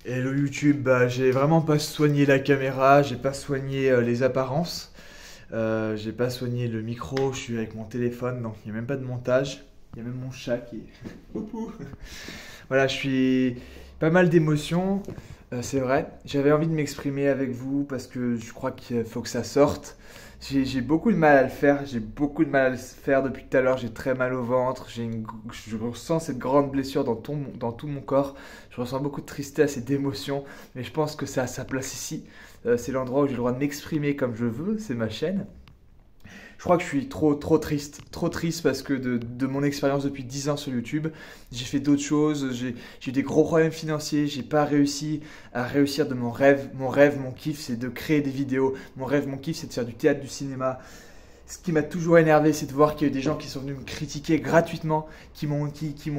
Et le YouTube, bah, j'ai vraiment pas soigné la caméra, j'ai pas soigné les apparences, j'ai pas soigné le micro, je suis avec mon téléphone, donc il n'y a même pas de montage. Il y a même mon chat qui est... Poupou. Voilà, je suis pas mal d'émotions, c'est vrai. J'avais envie de m'exprimer avec vous parce que je crois qu'il faut que ça sorte. J'ai beaucoup de mal à le faire, j'ai beaucoup de mal à le faire depuis tout à l'heure, j'ai très mal au ventre, je ressens cette grande blessure dans tout mon corps, je ressens beaucoup de tristesse et d'émotion, mais je pense que ça a sa place ici. C'est l'endroit où j'ai le droit de m'exprimer comme je veux, c'est ma chaîne. Je crois que je suis trop triste parce que de mon expérience depuis 10 ans sur YouTube, j'ai fait d'autres choses, j'ai eu des gros problèmes financiers, j'ai pas réussi à réussir de mon rêve. Mon rêve, mon kiff, c'est de créer des vidéos. Mon rêve, mon kiff, c'est de faire du théâtre, du cinéma. Ce qui m'a toujours énervé, c'est de voir qu'il y a eu des gens qui sont venus me critiquer gratuitement, qui m'ont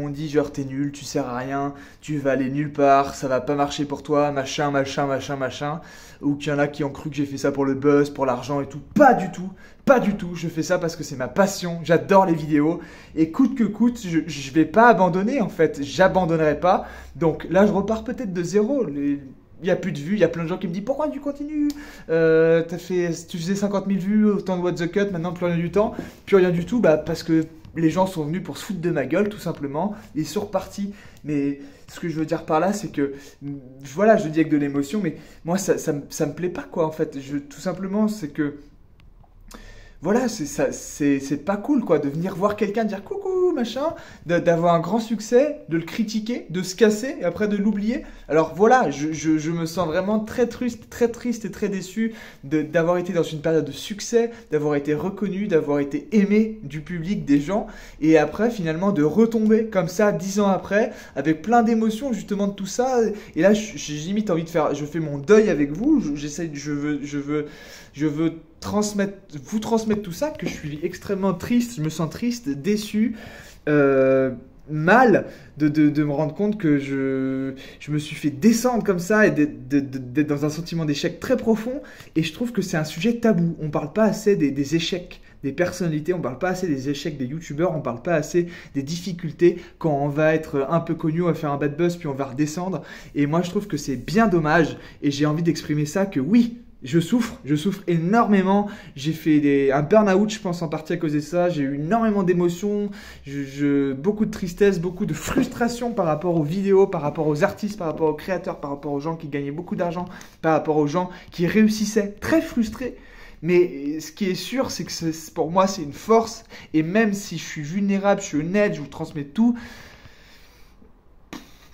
dit genre t'es nul, tu sers à rien, tu vas aller nulle part, ça va pas marcher pour toi, machin, machin, machin, machin. Ou qu'il y en a qui ont cru que j'ai fait ça pour le buzz, pour l'argent et tout. Pas du tout, pas du tout. Je fais ça parce que c'est ma passion, j'adore les vidéos. Et coûte que coûte, je vais pas abandonner en fait, j'abandonnerai pas. Donc là, je repars peut-être de zéro. Il n'y a plus de vues, il y a plein de gens qui me disent pourquoi tu continues, tu faisais 50 000 vues au temps de What the Cut, maintenant plus rien du temps, plus rien du tout, bah, parce que les gens sont venus pour se foutre de ma gueule tout simplement, et ils sont repartis. Mais ce que je veux dire par là, c'est que, voilà, je le dis avec de l'émotion, mais moi ça me plaît pas quoi en fait, tout simplement c'est que... Voilà, c'est pas cool quoi, de venir voir quelqu'un dire coucou, machin, d'avoir un grand succès, de le critiquer, de se casser et après de l'oublier. Alors voilà, je me sens vraiment très triste et très déçu d'avoir été dans une période de succès, d'avoir été reconnu, d'avoir été aimé du public, des gens, et après finalement de retomber comme ça 10 ans après, avec plein d'émotions justement de tout ça. Et là, j'ai limite envie de faire, je fais mon deuil avec vous, je veux vous transmettre tout ça, que je suis extrêmement triste, je me sens triste, déçu, mal de me rendre compte que je me suis fait descendre comme ça et d'être dans un sentiment d'échec très profond. Et je trouve que c'est un sujet tabou. On ne parle pas assez des échecs des personnalités, on ne parle pas assez des échecs des youtubeurs, on ne parle pas assez des difficultés quand on va être un peu connu, on va faire un bad buzz puis on va redescendre. Et moi je trouve que c'est bien dommage et j'ai envie d'exprimer ça que oui, je souffre énormément, j'ai fait un burn-out je pense en partie à cause de ça, j'ai eu énormément d'émotions, beaucoup de tristesse, beaucoup de frustration par rapport aux vidéos, par rapport aux artistes, par rapport aux créateurs, par rapport aux gens qui gagnaient beaucoup d'argent, par rapport aux gens qui réussissaient, très frustrés. Mais ce qui est sûr, c'est que pour moi c'est une force, et même si je suis vulnérable, je suis honnête, je vous transmets tout.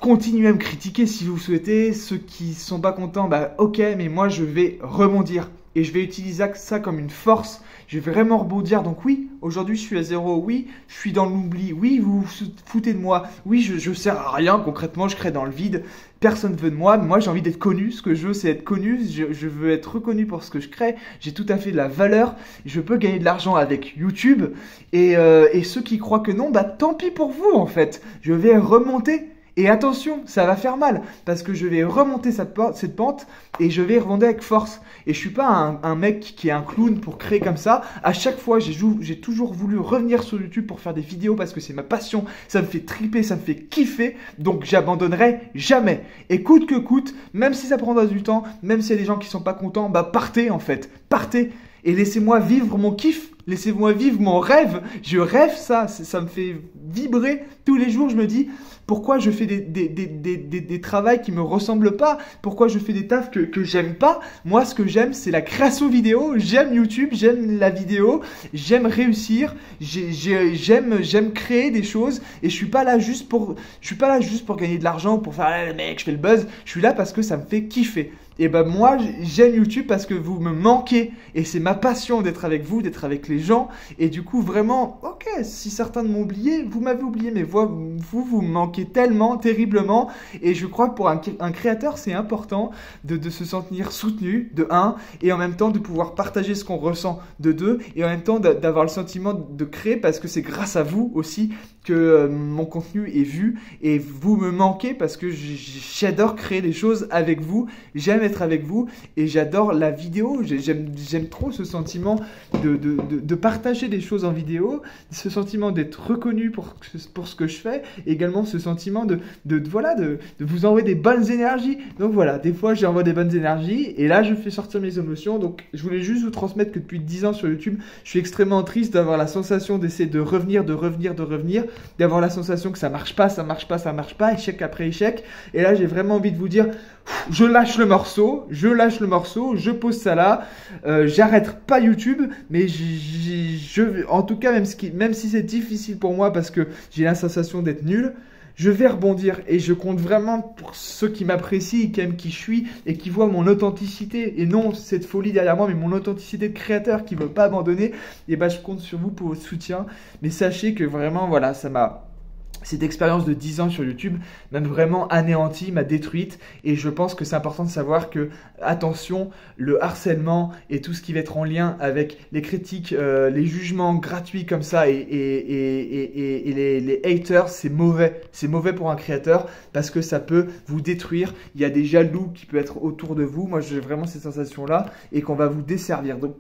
Continuez à me critiquer si vous souhaitez. Ceux qui ne sont pas contents, bah ok, mais moi je vais rebondir. Et je vais utiliser ça comme une force. Je vais vraiment rebondir. Donc oui, aujourd'hui je suis à zéro. Oui, je suis dans l'oubli. Oui, vous vous foutez de moi. Oui, je sers à rien. Concrètement, je crée dans le vide. Personne ne veut de moi. Moi, j'ai envie d'être connu. Ce que je veux, c'est être connu. Je veux être reconnu pour ce que je crée. J'ai tout à fait de la valeur. Je peux gagner de l'argent avec YouTube. Et ceux qui croient que non, bah tant pis pour vous en fait. Je vais remonter. Et attention, ça va faire mal, parce que je vais remonter cette pente et je vais rebondir avec force. Et je suis pas un mec qui est un clown pour créer comme ça. À chaque fois, j'ai toujours voulu revenir sur YouTube pour faire des vidéos parce que c'est ma passion. Ça me fait triper, ça me fait kiffer. Donc j'abandonnerai jamais. Et coûte que coûte, même si ça prendra du temps, même s'il y a des gens qui sont pas contents, bah partez en fait. Partez et laissez-moi vivre mon kiff. Laissez-moi vivre mon rêve. Je rêve ça me fait vibrer tous les jours. Je me dis, pourquoi je fais des travails qui me ressemblent pas? Pourquoi je fais des tafs que j'aime pas? Moi, ce que j'aime, c'est la création vidéo. J'aime YouTube, j'aime la vidéo, j'aime réussir, j'aime créer des choses. Et je suis pas là juste pour gagner de l'argent, pour faire le mec, je fais le buzz. Je suis là parce que ça me fait kiffer. Et ben moi, j'aime YouTube parce que vous me manquez. Et c'est ma passion d'être avec vous, d'être avec les gens. Et du coup, vraiment, ok, si certains m'ont oublié, vous m'avez oublié, mais vous me manquez tellement, terriblement. Et je crois que pour un créateur, c'est important de se sentir soutenu, de un, et en même temps de pouvoir partager ce qu'on ressent, de deux, et en même temps d'avoir le sentiment de créer parce que c'est grâce à vous aussi que mon contenu est vu. Et vous me manquez parce que j'adore créer des choses avec vous. J'aime être être avec vous et j'adore la vidéo. J'aime trop ce sentiment de partager des choses en vidéo, ce sentiment d'être reconnu pour ce que je fais, et également ce sentiment de vous envoyer des bonnes énergies. Donc voilà, des fois j'envoie des bonnes énergies et là je fais sortir mes émotions. Donc je voulais juste vous transmettre que depuis 10 ans sur YouTube, je suis extrêmement triste d'avoir la sensation d'essayer de revenir, d'avoir la sensation que ça marche pas, échec après échec. Et là j'ai vraiment envie de vous dire, je lâche le morceau, je pose ça là, j'arrête pas YouTube, mais en tout cas même si c'est difficile pour moi parce que j'ai la sensation d'être nul, je vais rebondir et je compte vraiment pour ceux qui m'apprécient, qui aiment qui je suis et qui voient mon authenticité et non cette folie derrière moi, mais mon authenticité de créateur qui ne veut pas abandonner. Et ben je compte sur vous pour votre soutien, mais sachez que vraiment voilà, cette expérience de 10 ans sur YouTube m'a vraiment anéanti, m'a détruite, et je pense que c'est important de savoir que, attention, le harcèlement et tout ce qui va être en lien avec les critiques, les jugements gratuits comme ça et les haters, c'est mauvais. C'est mauvais pour un créateur parce que ça peut vous détruire. Il y a des jaloux qui peuvent être autour de vous. Moi, j'ai vraiment cette sensation-là et qu'on va vous desservir. Donc,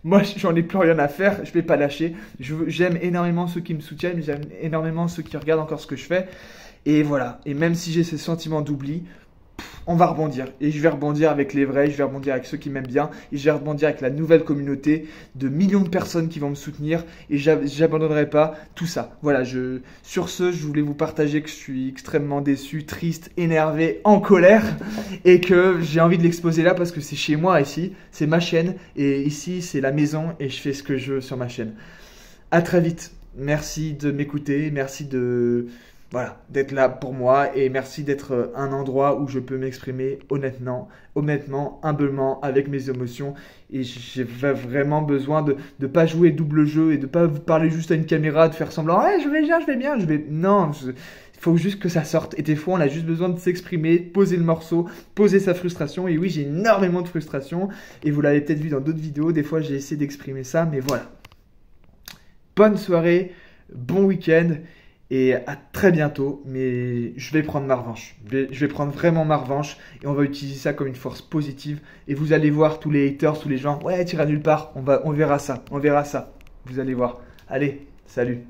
moi, j'en ai plus rien à faire, je vais pas lâcher. J'aime énormément ceux qui me soutiennent, j'aime énormément ceux qui regardent encore ce que je fais. Et voilà, et même si j'ai ce sentiment d'oubli, on va rebondir. Et je vais rebondir avec les vrais, je vais rebondir avec ceux qui m'aiment bien. Et je vais rebondir avec la nouvelle communauté de millions de personnes qui vont me soutenir. Et j'abandonnerai pas tout ça. Voilà, sur ce, je voulais vous partager que je suis extrêmement déçu, triste, énervé, en colère. Et que j'ai envie de l'exposer là parce que c'est chez moi ici. C'est ma chaîne. Et ici, c'est la maison. Et je fais ce que je veux sur ma chaîne. À très vite. Merci de m'écouter. Merci d'être là pour moi et merci d'être un endroit où je peux m'exprimer honnêtement, humblement, avec mes émotions. Et j'ai vraiment besoin de ne pas jouer double jeu et de ne pas vous parler juste à une caméra, de faire semblant « Ouais, je vais bien, Non, il faut juste que ça sorte. Et des fois, on a juste besoin de s'exprimer, poser le morceau, poser sa frustration. Et oui, j'ai énormément de frustration et vous l'avez peut-être vu dans d'autres vidéos. Des fois, j'ai essayé d'exprimer ça, mais voilà. Bonne soirée, bon week-end. Et à très bientôt, mais je vais prendre ma revanche. Je vais prendre vraiment ma revanche et on va utiliser ça comme une force positive. Et vous allez voir tous les haters, tous les gens, ouais, tu iras nulle part, on verra ça, Vous allez voir. Allez, salut.